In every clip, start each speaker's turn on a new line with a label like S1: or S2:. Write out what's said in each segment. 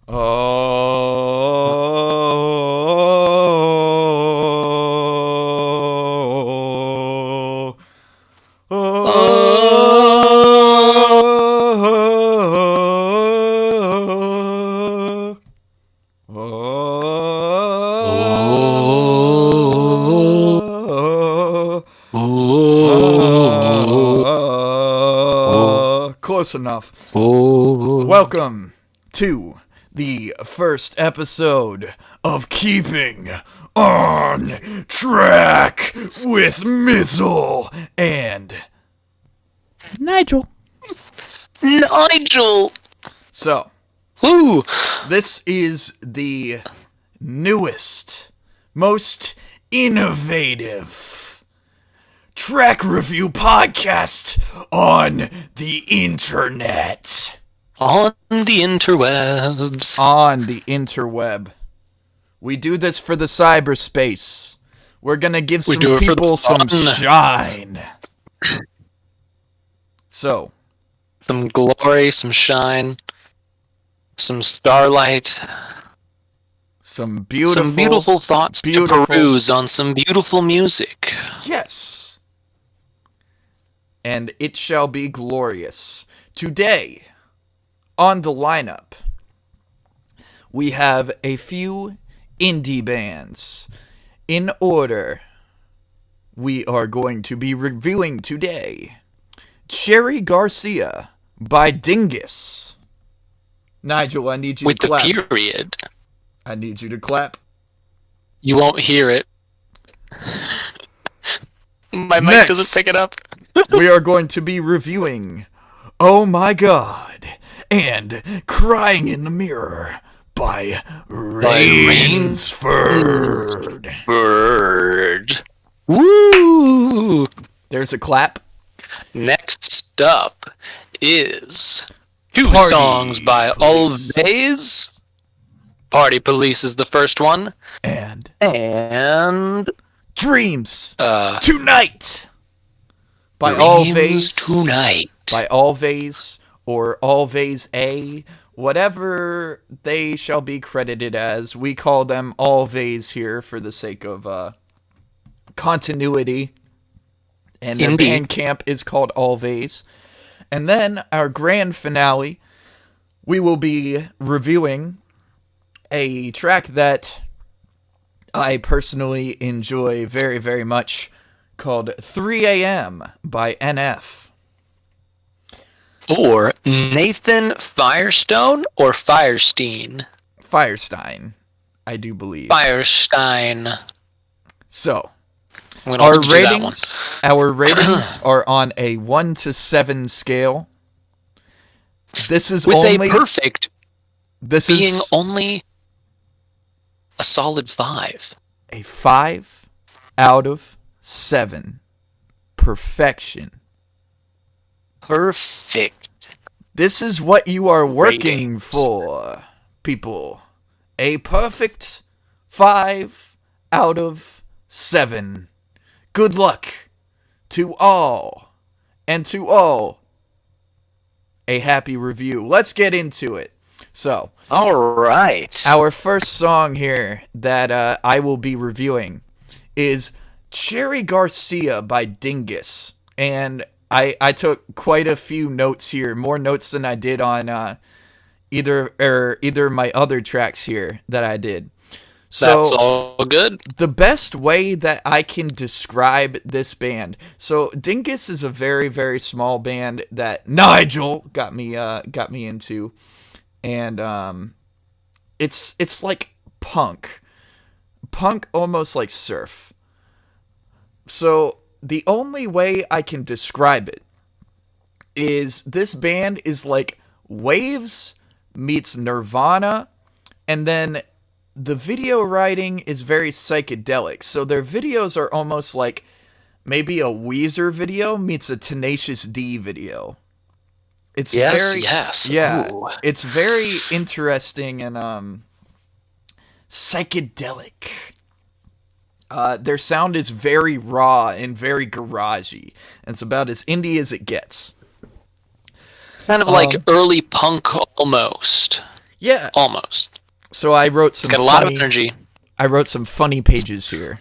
S1: Oh, close enough. Welcome to the first episode of Keeping on Track with Mizzle and Nigel. So, this is the newest, most innovative track review podcast on the internet.
S2: On the interwebs.
S1: On the interweb. We do this for the cyberspace. We're gonna give some people some shine. So.
S2: Some glory, some shine, some starlight.
S1: Some beautiful
S2: thoughts to peruse on some beautiful music.
S1: Yes. And it shall be glorious. Today, on the lineup, we have a few indie bands. In order, we are going to be reviewing today Cherry Garcia by Dingus. Nigel, I need you to clap.
S2: With the period.
S1: I need you to clap.
S2: You won't hear it. My mic doesn't pick it up.
S1: We are going to be reviewing Oh My God and Crying in the Mirror by Rainsford.
S2: Woo!
S1: There's a clap.
S2: Next up is two
S1: Party
S2: songs by Alvvays. Party Police is the first one.
S1: And Dreams Tonight by Alvvays.
S2: Tonight.
S1: By Alvvays or Alvvays A. Whatever they shall be credited as. We call them Alvvays here for the sake of continuity. And their band camp is called Alvvays. And then our grand finale, we will be reviewing a track that I personally enjoy very, very much called 3 a.m. by NF.
S2: Or Nathan Firestone or Firestein?
S1: Firestein, I do believe.
S2: Firestein.
S1: So, our ratings are on a 1 to 7 scale. This is
S2: with
S1: only
S2: a perfect being
S1: is
S2: only a solid 5.
S1: A 5 out of 7. Perfection.
S2: Perfect.
S1: This is what you are working for, people. A perfect 5 out of 7. Good luck to all, and to all, a happy review. Let's get into it. So,
S2: all right.
S1: Our first song here that I will be reviewing is Cherry Garcia by Dingus. And I took quite a few notes here, more notes than I did on either my other tracks here that I did. So,
S2: that's all good.
S1: The best way that I can describe this band. So Dingus is a very, very small band that Nigel got me into, and it's like punk almost like surf. So the only way I can describe it is this band is like Waves meets Nirvana, and then the video writing is very psychedelic. So their videos are almost like maybe a Weezer video meets a Tenacious D video. It's
S2: yes.
S1: Yeah.
S2: Ooh.
S1: It's very interesting and psychedelic. Their sound is very raw and very garagey. And it's about as indie as it gets.
S2: Kind of like early punk almost.
S1: Yeah.
S2: Almost.
S1: So I wrote some
S2: It's got a lot of energy.
S1: I wrote some funny pages here.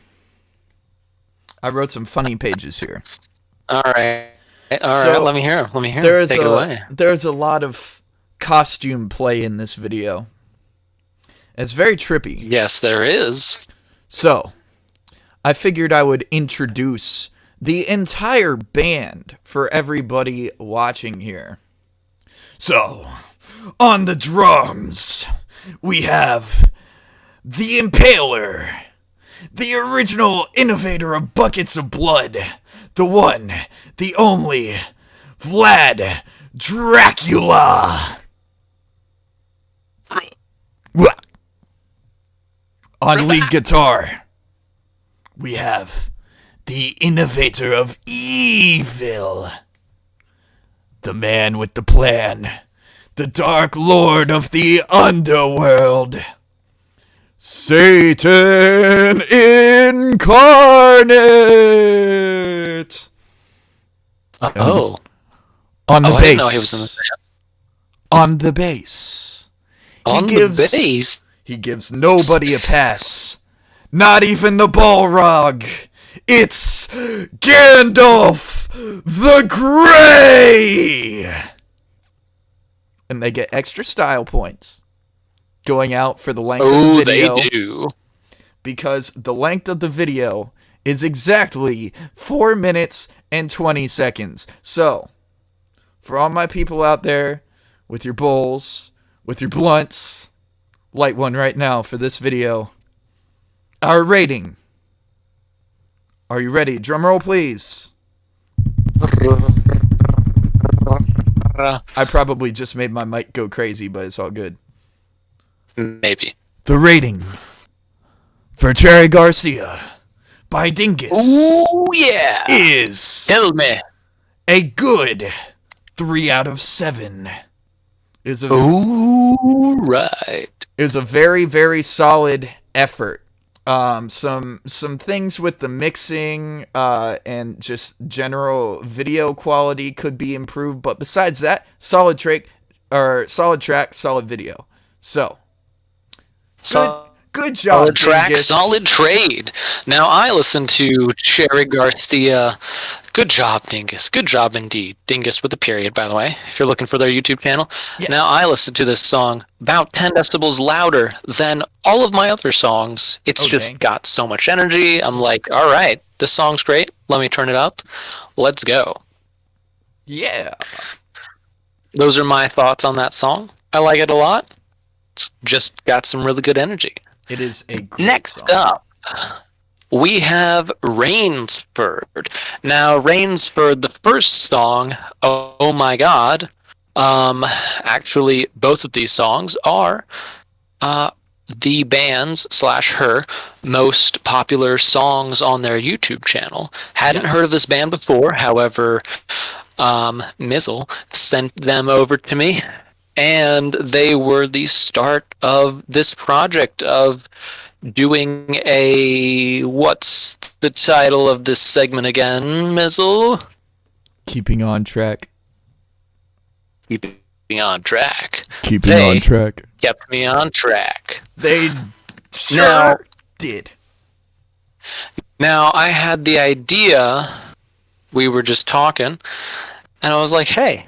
S2: All right.
S1: So
S2: Let me hear. Take it away.
S1: There's a lot of costume play in this video. It's very trippy.
S2: Yes, there is.
S1: So, I figured I would introduce the entire band for everybody watching here. So, on the drums, we have the Impaler, the original innovator of buckets of blood, the one, the only, Vlad Dracula. On lead guitar, we have the innovator of evil, the man with the plan, the Dark Lord of the Underworld, Satan incarnate.
S2: Oh.
S1: On the bass.
S2: I didn't know he was in the band.
S1: On the bass.
S2: The bass?
S1: He gives nobody a pass. Not even the Balrog. It's Gandalf the Grey! And they get extra style points going out for the length of the video.
S2: They do.
S1: Because the length of the video is exactly 4 minutes and 20 seconds. So, for all my people out there with your bowls, with your blunts, light one right now for this video. Our rating. Are you ready? Drum roll, please. I probably just made my mic go crazy, but it's all good.
S2: Maybe.
S1: The rating for Cherry Garcia by Dingus.
S2: Ooh, yeah.
S1: Is
S2: Tell me.
S1: A good 3 out of 7.
S2: Ooh, right.
S1: Is a very, very solid effort. Some things with the mixing and just general video quality could be improved, but besides that, solid track, solid video. So, good job,
S2: Solid track,
S1: Dingus.
S2: solid trade. Now I listen to Cherry Garcia. Good job, Dingus. Good job indeed. Dingus with a period, by the way, if you're looking for their YouTube channel.
S1: Yes.
S2: Now I listen to this song about 10 decibels louder than all of my other songs. It's just got so much energy. I'm like, all right, this song's great. Let me turn it up. Let's go.
S1: Yeah.
S2: Those are my thoughts on that song. I like it a lot. It's just got some really good energy.
S1: It is a great
S2: Next
S1: song.
S2: up, we have Rainsford. Now, Rainsford, the first song, Oh My God, actually, both of these songs are the band's / her most popular songs on their YouTube channel. Hadn't heard of this band before, however, Mizzle sent them over to me, and they were the start of this project of doing what's the title of this segment again, Mizzle?
S1: Keeping on track.
S2: Keeping on track.
S1: Keeping on track.
S2: Kept me on track.
S1: They sure did.
S2: Now, I had the idea, we were just talking, and I was like, hey,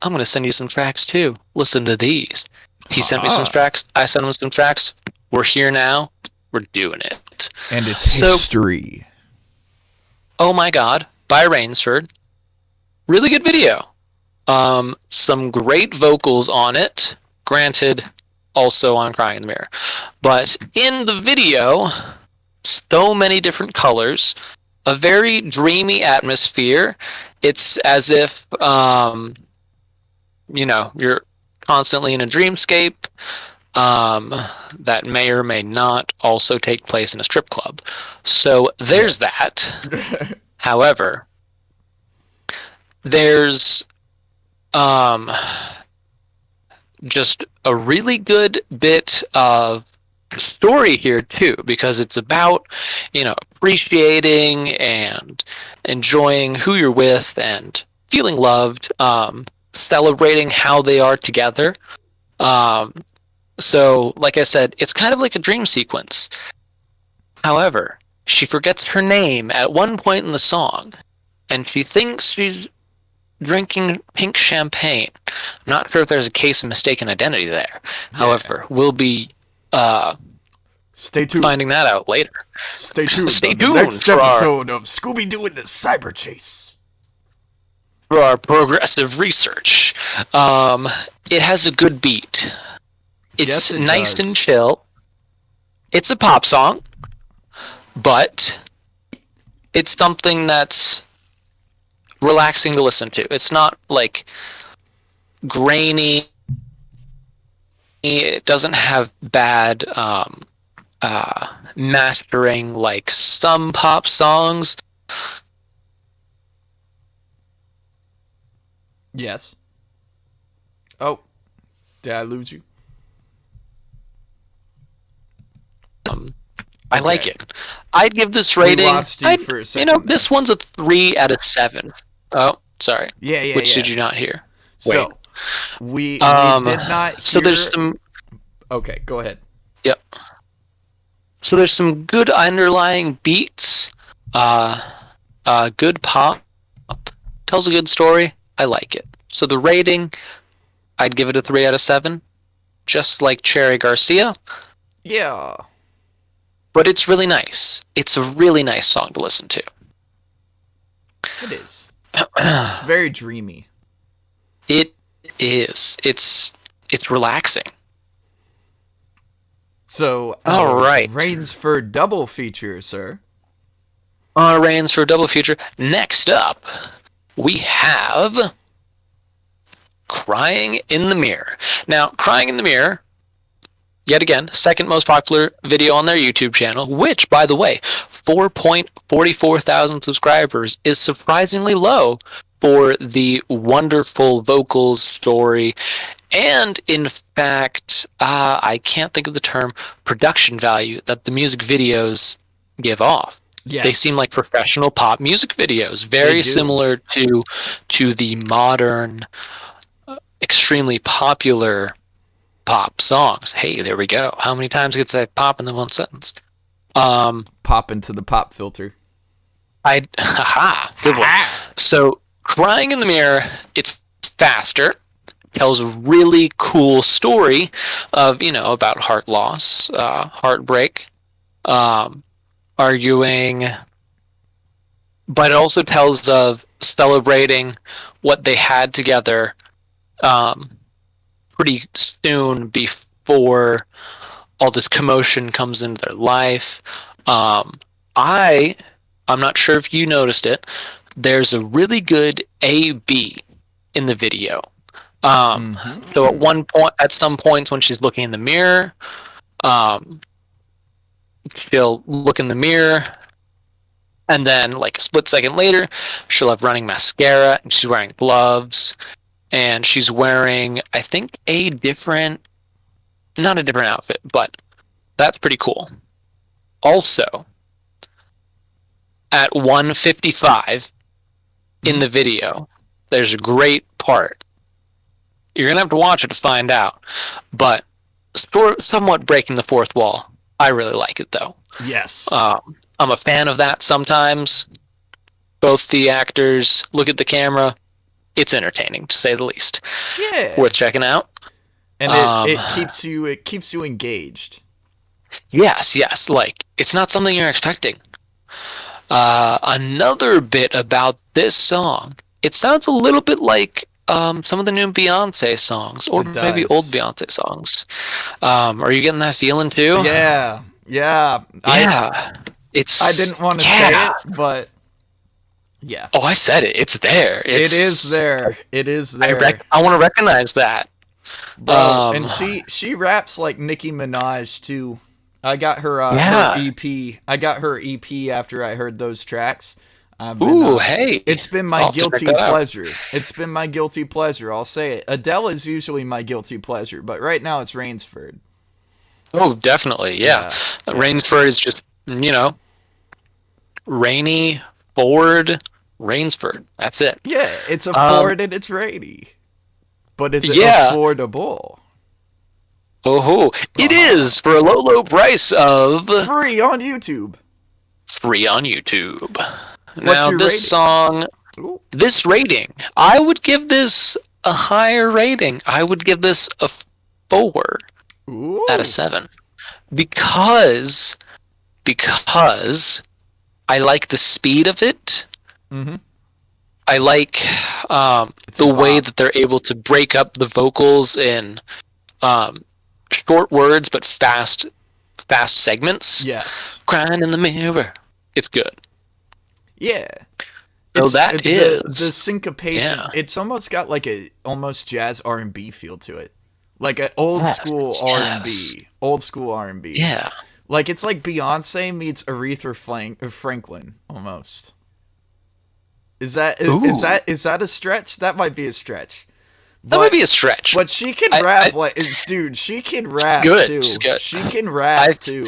S2: I'm going to send you some tracks too. Listen to these. He sent me some tracks. I sent him some tracks. We're here now. We're doing it.
S1: And it's history.
S2: Oh My God by Rainsford. Really good video. Some great vocals on it. Granted, also on Crying in the Mirror. But in the video, so many different colors. A very dreamy atmosphere. It's as if, you're constantly in a dreamscape. That may or may not also take place in a strip club. So there's that. However, there's just a really good bit of story here too, because it's about, appreciating and enjoying who you're with and feeling loved, celebrating how they are together. So, like I said, it's kind of like a dream sequence. However, she forgets her name at one point in the song, and she thinks she's drinking pink champagne. I'm not sure if there's a case of mistaken identity there.
S1: Yeah.
S2: However, we'll be
S1: Stay tuned.
S2: finding that out later.
S1: Stay tuned.
S2: Stay
S1: on the
S2: tuned
S1: next
S2: for
S1: episode of Scooby-Doo and the Cyber Chase.
S2: For our progressive research. It has a good beat. It's
S1: Yes, it
S2: nice
S1: does.
S2: and chill. It's a pop song, but it's something that's relaxing to listen to. It's not like grainy. It doesn't have bad mastering like some pop songs.
S1: Yes. Oh, did I lose you?
S2: I like it. I'd give this rating.
S1: lost you for a second
S2: this one's a 3 out of 7. Oh, sorry.
S1: Yeah.
S2: Which did you not hear?
S1: So, we did not hear...
S2: So there's some...
S1: Okay, go ahead.
S2: Yep. So there's some good underlying beats. Good pop. Tells a good story. I like it. So the rating, I'd give it a 3 out of 7. Just like Cherry Garcia.
S1: Yeah.
S2: But it's really nice. It's a really nice song to listen to.
S1: It is. It's very dreamy.
S2: It is. It's relaxing.
S1: So,
S2: all right.
S1: Rainsford double feature, sir.
S2: Rainsford double feature. Next up, we have Crying in the Mirror. Now, Crying in the Mirror, yet again, second most popular video on their YouTube channel, which, by the way, 4.44 thousand subscribers is surprisingly low for the wonderful vocals, story, and in fact, I can't think of the term, production value that the music videos give off.
S1: Yes.
S2: They seem like professional pop music videos, very similar to the modern, extremely popular pop songs. Hey, there we go. How many times gets that pop in the one sentence?
S1: Pop into the pop filter.
S2: Haha, good one. So, Crying in the Mirror, it's faster, tells a really cool story of, about heart loss, heartbreak, arguing, but it also tells of celebrating what they had together pretty soon before all this commotion comes into their life. I'm not sure if you noticed it. There's a really good A-B in the video. So at some points when she's looking in the mirror, she'll look in the mirror, and then like a split second later, she'll have running mascara, and she's wearing gloves, and she's wearing, I think, not a different outfit, but that's pretty cool. Also, at 1:55 in the video, there's a great part. You're gonna have to watch it to find out, but somewhat breaking the fourth wall. I really like it though.
S1: Yes.
S2: I'm a fan of that sometimes. Both the actors look at the camera. It's entertaining, to say the least.
S1: Yeah.
S2: Worth checking out.
S1: And it keeps you engaged.
S2: Yes. Like, it's not something you're expecting. Another bit about this song, it sounds a little bit like some of the new Beyonce songs, or maybe old Beyonce songs. Are you getting that feeling too?
S1: Yeah.
S2: I
S1: didn't want to say it, but yeah.
S2: Oh, I said it. It's there.
S1: It is there.
S2: I want to recognize that.
S1: Bro, and she raps like Nicki Minaj too. I got her her EP. I got her EP after I heard those tracks.
S2: Hey!
S1: It's been my guilty pleasure. It's been my guilty pleasure. I'll say it. Adele is usually my guilty pleasure, but right now it's Rainsford.
S2: Oh, definitely, yeah. Rainsford is just rainy, Ford, Rainsford. That's it.
S1: Yeah, it's a Ford and it's rainy. But is it affordable?
S2: Oh, it is for a low, low price of
S1: free on YouTube.
S2: free on YouTube.
S1: What's
S2: Now,
S1: your
S2: this
S1: rating?
S2: song,
S1: Ooh.
S2: this rating, I would give this a higher rating. I would give this a 4
S1: Ooh.
S2: out of 7 because I like the speed of it.
S1: Mm-hmm.
S2: I like the way that they're able to break up the vocals in short words but fast segments.
S1: Yes.
S2: Crying in the mirror. It's good.
S1: Yeah.
S2: So that is
S1: the syncopation.
S2: Yeah.
S1: It's almost got like a almost jazz R&B feel to it, like an old school R&B. Old school R&B.
S2: Yeah.
S1: Like it's like Beyonce meets Aretha Franklin almost. Is that a stretch? That might be a stretch.
S2: That might be a stretch.
S1: But she can rap, dude. She can rap too.
S2: She's good.
S1: She can rap too.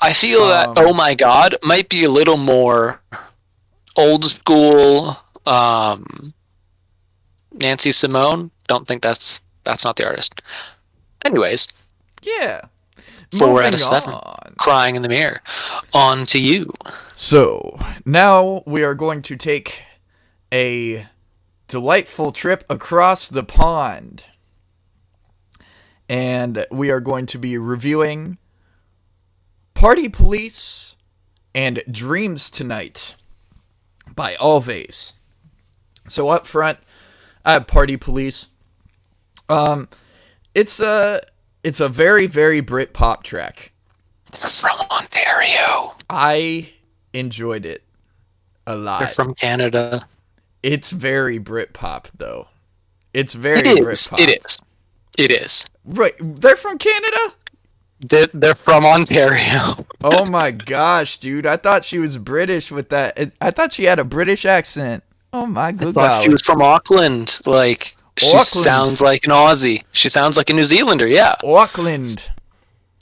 S2: I feel that Oh My God might be a little more old school. Nancy Simone. Don't think that's not the artist. Anyways.
S1: Yeah.
S2: 4 out of 7. Crying in the mirror. On to you.
S1: So now we are going to take a delightful trip across the pond. And we are going to be reviewing Party Police and Dreams Tonight by Alvvays. So up front, I have Party Police. It's a very, very Brit-pop track.
S2: They're from Ontario.
S1: I enjoyed it a lot.
S2: They're from Canada.
S1: It's very Brit-pop, though. It's very Brit-pop.
S2: It is.
S1: Right. They're from Canada?
S2: They're from Ontario.
S1: Oh my gosh, dude. I thought she was British with that. I thought she had a British accent. Oh my good God.
S2: She was from Auckland. Like, she sounds like an Aussie. She sounds like a New Zealander, yeah.
S1: Auckland.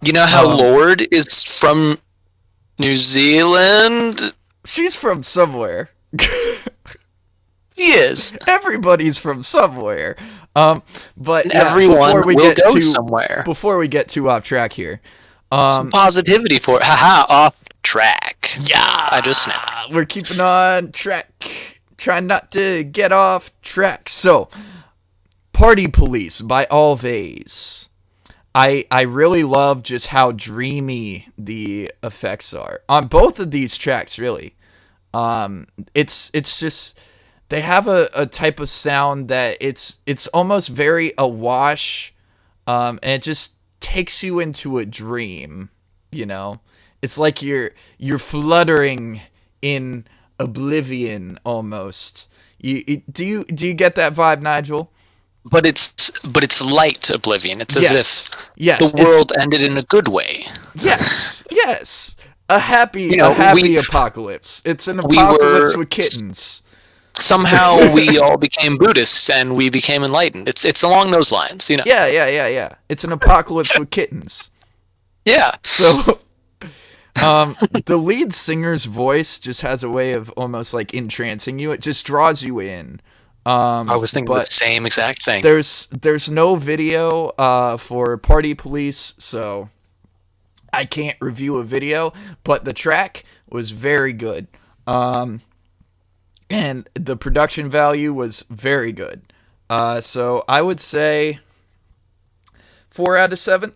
S2: You know how Lorde is from New Zealand?
S1: She's from somewhere.
S2: She is.
S1: Everybody's from somewhere. But
S2: everyone will go somewhere.
S1: Before we get too off track here.
S2: Some positivity for it. Haha, off track.
S1: Yeah.
S2: I just snapped.
S1: We're keeping on track. Trying not to get off track. So, Party Police by Alvvays. I really love just how dreamy the effects are on both of these tracks, really. It's just they have a type of sound that it's almost very awash, and it just takes you into a dream, you know? It's like you're fluttering in oblivion almost. Do you get that vibe, Nigel?
S2: But it's light oblivion. It's as if the world ended in a good way.
S1: Yes. A happy apocalypse. It's an apocalypse with kittens.
S2: Somehow we all became Buddhists and we became enlightened. It's along those lines, you know.
S1: Yeah. It's an apocalypse with kittens.
S2: Yeah.
S1: So the lead singer's voice just has a way of almost like entrancing you. It just draws you in.
S2: I was thinking the same exact thing.
S1: There's no video for Party Police, so I can't review a video, but the track was very good. And the production value was very good. So I would say 4 out of 7.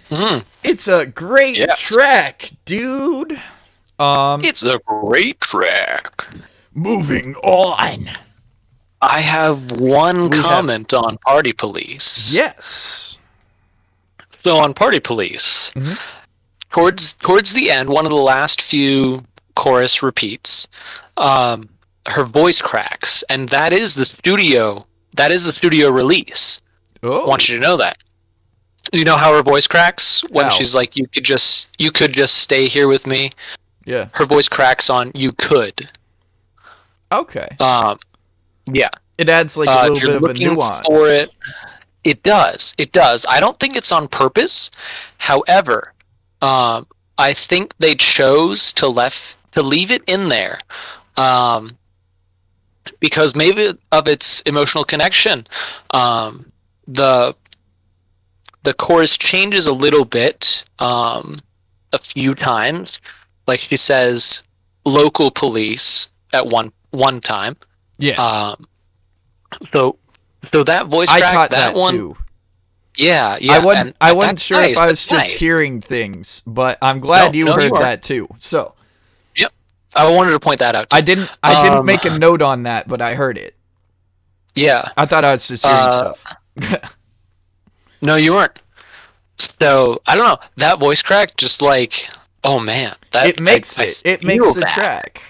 S2: Mm.
S1: It's a great track, dude.
S2: It's a great track.
S1: Moving on.
S2: I have one comment on Party Police.
S1: Yes.
S2: So on Party Police, towards the end, one of the last few chorus repeats, her voice cracks, and that is the studio release.
S1: Oh.
S2: I want you to know that. You know how her voice cracks when she's like, you could just stay here with me.
S1: Yeah.
S2: Her voice cracks on "you could."
S1: Okay.
S2: Yeah.
S1: It adds like a little bit of a nuance.
S2: For it. It does. I don't think it's on purpose. However, I think they chose to leave it in there, because maybe of its emotional connection. The the chorus changes a little bit a few times. Like she says local police at one time.
S1: Yeah.
S2: So that voice
S1: I
S2: crack,
S1: caught
S2: that one
S1: too.
S2: Yeah.
S1: I wasn't sure
S2: nice.
S1: if I was
S2: That's
S1: just
S2: nice.
S1: hearing things, but I'm glad you heard that too. So
S2: Yep. I wanted to point that out too.
S1: I didn't make a note on that, but I heard it.
S2: Yeah.
S1: I thought I was just hearing stuff.
S2: No, you weren't. So I don't know. That voice crack, just like, oh man, that
S1: it makes it makes the track.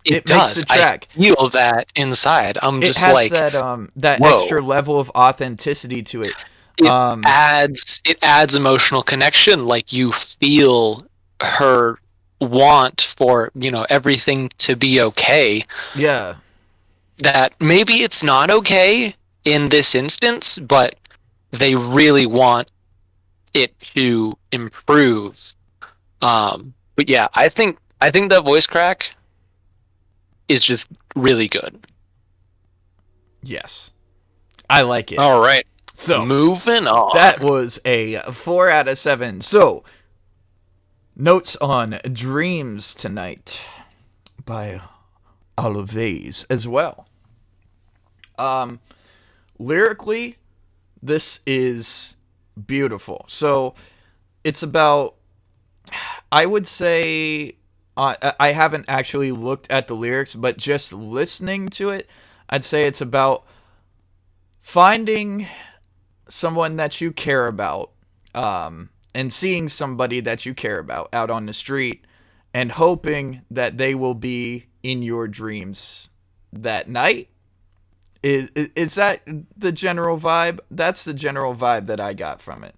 S2: It
S1: does.
S2: Makes the
S1: track.
S2: I feel that inside. I'm just
S1: has
S2: like
S1: that
S2: whoa.
S1: extra level of authenticity to it.
S2: It adds emotional connection. Like you feel her want for everything to be okay.
S1: Yeah.
S2: That maybe it's not okay in this instance, but they really want it to improve. But yeah, I think that voice crack is just really good.
S1: Yes. I like it.
S2: All right.
S1: So
S2: moving on.
S1: That was a 4 out of 7. So notes on Dreams Tonight by Alvvays as well. Lyrically, this is beautiful. So it's about, I would say, I haven't actually looked at the lyrics, but just listening to it, I'd say it's about finding someone that you care about, and seeing somebody that you care about out on the street, and hoping that they will be in your dreams that night. Is that the general vibe? That's the general vibe that I got from it.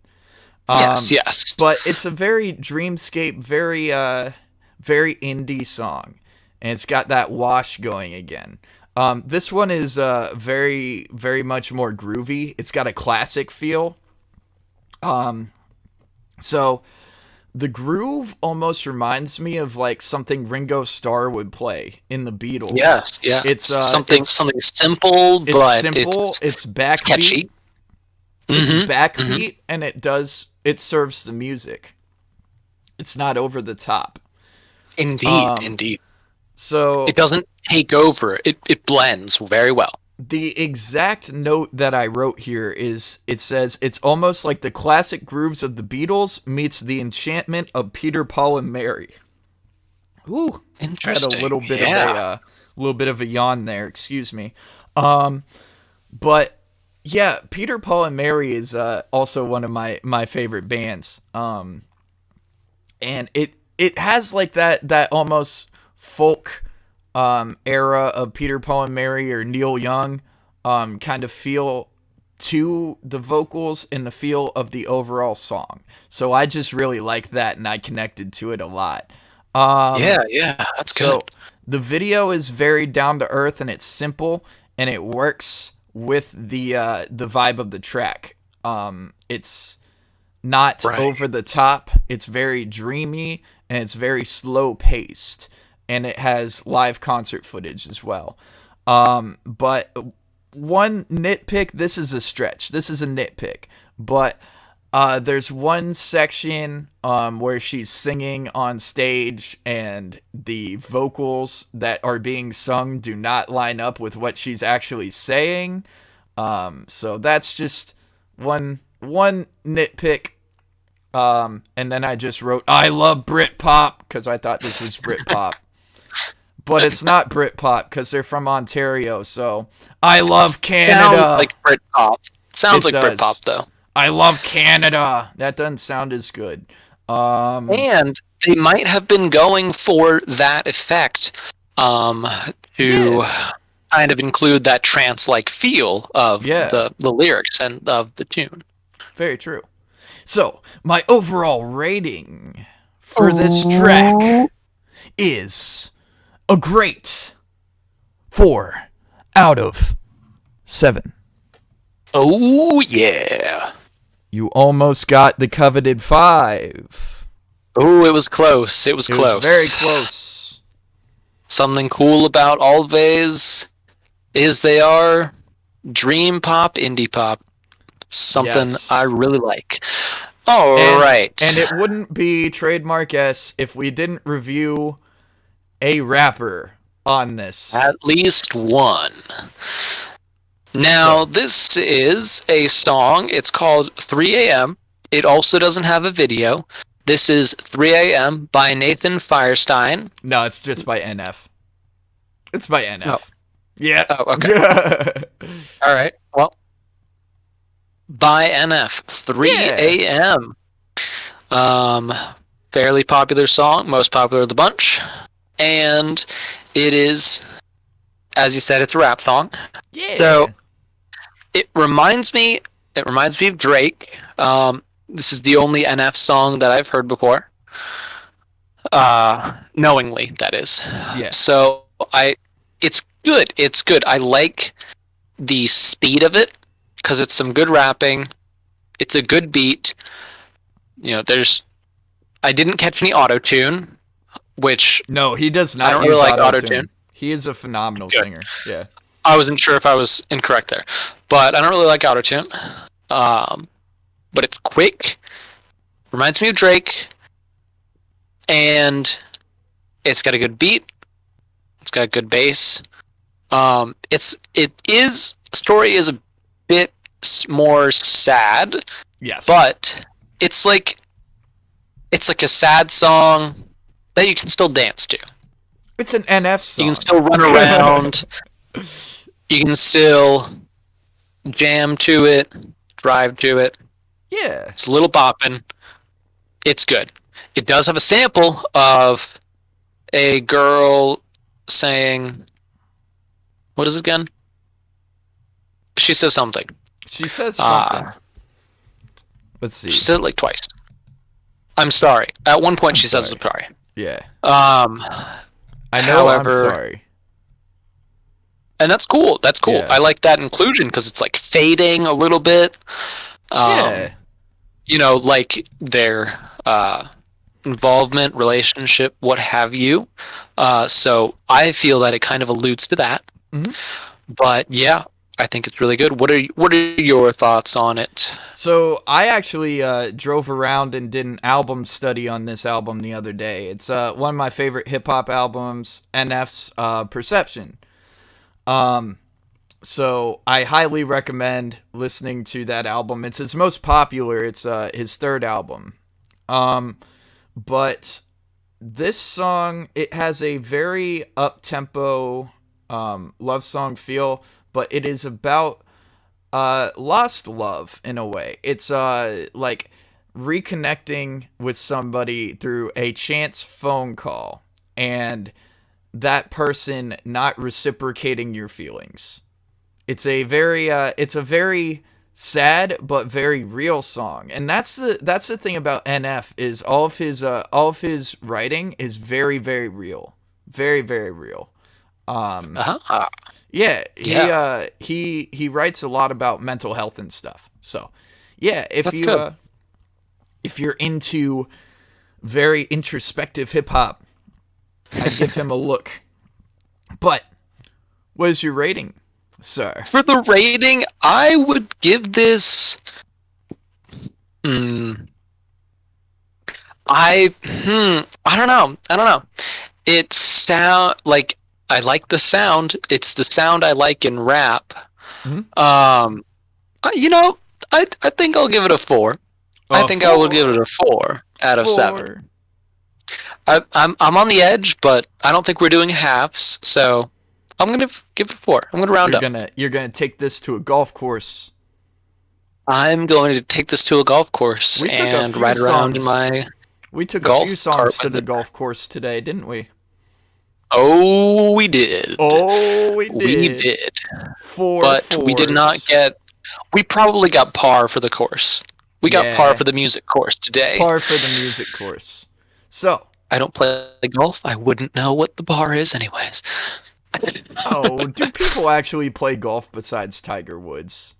S2: Yes.
S1: But it's a very dreamscape, very very indie song, and it's got that wash going again. This one is very, very much more groovy. It's got a classic feel. So the groove almost reminds me of like something Ringo Starr would play in the Beatles.
S2: Yes, yeah.
S1: It's
S2: something simple, but
S1: it's backbeat.
S2: It's catchy.
S1: It's backbeat, and it serves the music. It's not over the top.
S2: Indeed.
S1: So
S2: it doesn't take over. It blends very well.
S1: The exact note that I wrote here is, it says, it's almost like the classic grooves of the Beatles meets the enchantment of Peter, Paul, and Mary. Ooh,
S2: interesting.
S1: Had a little bit of a yawn there. Excuse me. But yeah, Peter, Paul, and Mary is also one of my favorite bands. And it has like that almost folk era of Peter, Paul, and Mary or Neil Young kind of feel to the vocals and the feel of the overall song. So I just really like that, and I connected to it a lot.
S2: Yeah, that's good.
S1: So the video is very down to earth, and it's simple, and it works with the vibe of the track. It's not over the top. It's very dreamy, and it's very slow paced. And it has live concert footage as well. But one nitpick, this is a stretch. This is a nitpick. But there's one section where she's singing on stage, and the vocals that are being sung do not line up with what she's actually saying. So that's just one nitpick. And then I just wrote, I love Britpop, because I thought this was Britpop. But it's not Britpop, because they're from Ontario, so I love Canada.
S2: Sounds like Britpop. Sounds like Britpop, though.
S1: I love Canada. That doesn't sound as good.
S2: And they might have been going for that effect to kind of include that trance-like feel of the lyrics and of the tune.
S1: Very true. So, my overall rating for this track is a great 4 out of 7.
S2: Oh, yeah.
S1: You almost got the coveted 5.
S2: Oh, it was close. It was close.
S1: Very close.
S2: Something cool about Alvvays is they are dream pop, indie pop. Something I
S1: Yes.
S2: really like. All
S1: And
S2: right.
S1: and it wouldn't be Trademark-S if we didn't review a rapper on this.
S2: At least one. Now,
S1: So,
S2: this is a song. It's called 3 a.m. It also doesn't have a video. This is 3 a.m. by Nathan Firestein.
S1: no, it's just by NF. It's by NF.
S2: Oh.
S1: Yeah.
S2: Oh, okay. All right. Well, by NF, 3 a.m. Fairly popular song, most popular of the bunch. And it is, as you said, it's a rap song.
S1: Yeah.
S2: So it reminds me of Drake. This is the only NF song that I've heard before. Knowingly, that is.
S1: Yeah.
S2: So it's good. It's good. I like the speed of it because it's some good rapping. It's a good beat. I didn't catch any auto-tune, which
S1: No, he does not.
S2: I don't
S1: use
S2: really like
S1: auto-tune.
S2: auto-tune.
S1: He is a phenomenal
S2: Good.
S1: singer. Yeah.
S2: I wasn't sure if I was incorrect there, but I don't really like auto-tune. But it's quick, reminds me of Drake, and it's got a good beat. It's got a good bass. Story is a bit more sad,
S1: Yes.
S2: but it's like a sad song that you can still dance to.
S1: it's an NF song.
S2: You can still run around. You can still jam to it, drive to it.
S1: Yeah.
S2: It's a little bopping. It's good. It does have a sample of a girl saying, what is it again? She says something.
S1: She says something. Let's
S2: She
S1: see.
S2: said it like twice. I'm sorry. At one point, she says
S1: sorry.
S2: sorry.
S1: Yeah.
S2: I
S1: I know.
S2: however,
S1: I'm sorry.
S2: And that's cool. That's cool.
S1: Yeah.
S2: I like that inclusion because it's like fading a little bit.
S1: Yeah.
S2: Like their involvement, relationship, what have you. So I feel that it kind of alludes to that.
S1: Mhm.
S2: But yeah, I think it's really good. What are your thoughts on it?
S1: So I actually drove around and did an album study on this album the other day. It's one of my favorite hip hop albums, NF's Perception. So I highly recommend listening to that album. It's his most popular. It's his third album. But this song, it has a very up-tempo love song feel, but it is about lost love in a way. It's like reconnecting with somebody through a chance phone call and that person not reciprocating your feelings. It's a very sad but very real song, and that's the thing about NF is all of his writing is very very real, very very real. Yeah, he writes a lot about mental health and stuff. So, yeah, if you're into very introspective hip hop, I'd give him a look. But what is your rating, sir?
S2: For the rating, I would give this. I don't know. It sound like I like the sound. It's the sound I like in rap.
S1: Mhm.
S2: I think I'll give it a 4. I think I will give it a 4 out of 7. I'm on the edge, but I don't think we're doing halves, so I'm gonna give it a 4. I'm gonna round up.
S1: You're gonna take this to a golf course.
S2: I'm going to take this to a golf course and ride around in my.
S1: We took
S2: golf
S1: a few songs
S2: cart
S1: to
S2: with
S1: the
S2: it.
S1: golf course today, didn't we?
S2: Oh, we did.
S1: We
S2: We did.
S1: But
S2: We did not get. We probably got par for the course. We got par for the music course today.
S1: Par for the music course. So.
S2: I don't play golf. I wouldn't know what the bar is, anyways.
S1: Oh, do people actually play golf besides Tiger Woods?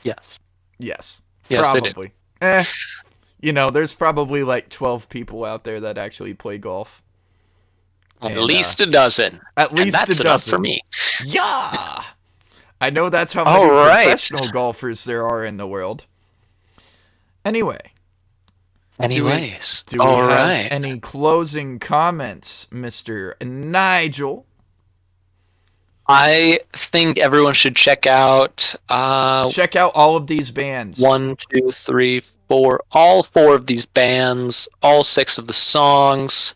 S2: Yes.
S1: Yes.
S2: Yes,
S1: probably.
S2: they do.
S1: There's probably like 12 people out there that actually play golf.
S2: At least a dozen.
S1: At least
S2: and that's
S1: a
S2: enough
S1: dozen
S2: for me.
S1: Yeah. I know that's how many professional golfers there are in the world. Anyways, do we have any closing comments, Mr. Nigel?
S2: I think everyone should check out
S1: all of these bands.
S2: 1, 2, 3, 4. All 4 of these bands. All 6 of the songs.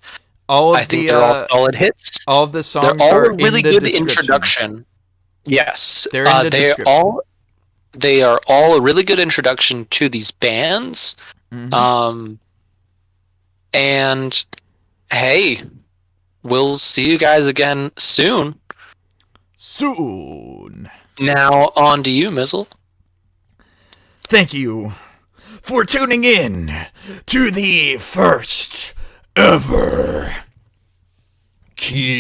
S2: I think they're all solid hits.
S1: All of the songs
S2: they're all
S1: are
S2: a really
S1: in the
S2: good introduction. Yes,
S1: they're in the description.
S2: They are all a really good introduction to these bands. Mm-hmm. And hey, we'll see you guys again soon. Now, on to you, Mizzle.
S1: Thank you for tuning in to the first ever Keeping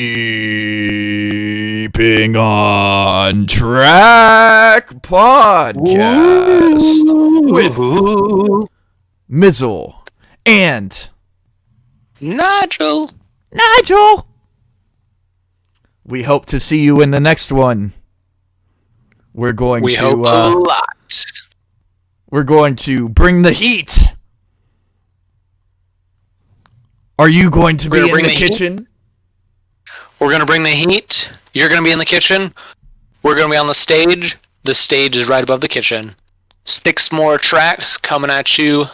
S1: on Track podcast with Mizzle and
S2: Nigel.
S1: We hope to see you in the next one. We hope a lot. We're going to bring the heat. Are you going to be in the kitchen?
S2: We're going to bring the heat. You're going to be in the kitchen. We're going to be on the stage. The stage is right above the kitchen. 6 more tracks coming at you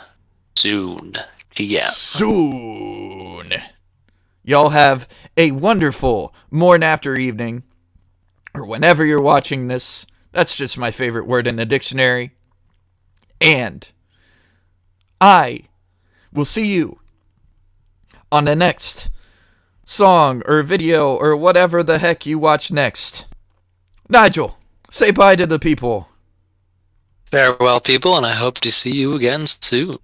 S2: soon. Yeah.
S1: Soon. Y'all have a wonderful morning, after, evening, or whenever you're watching this. That's just my favorite word in the dictionary. And I will see you on the next song or video or whatever the heck you watch next. Nigel, say bye to the people.
S2: Farewell, people, and I hope to see you again soon.